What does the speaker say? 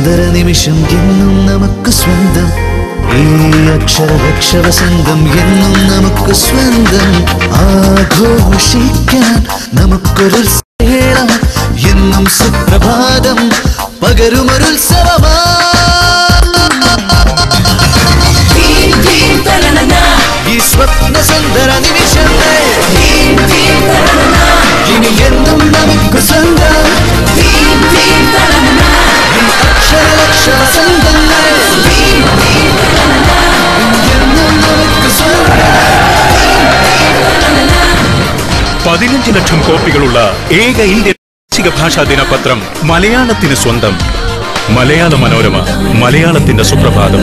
സുന്ദര നിമിഷം എന്നും നമുക്ക് സ്വന്തം ഈ അക്ഷരവസന്തം എന്നും നമുക്ക് സ്വന്തം ആഘോഷിക്കാൻ നമുക്കൊരു എന്നും സുപ്രഭാതം പകരുമൊരുത്സവമാ ഈ സ്വപ്ന സുന്ദര നിമിഷത്തെ ഇനി എന്നും നമുക്ക് സ്വന്തം അക്ഷരവസന്തങ്ങൾ എന്നും നമുക്ക് സ്വന്തം 15 ലക്ഷം കോപ്പികളുള്ള ഏക ഇന്ത്യൻ പ്രാദേശിക ഭാഷാ ദിനപത്രം മലയാളത്തിന് സ്വന്തം. മലയാള മനോരമ, മലയാളത്തിന്റെ സുപ്രഭാതം.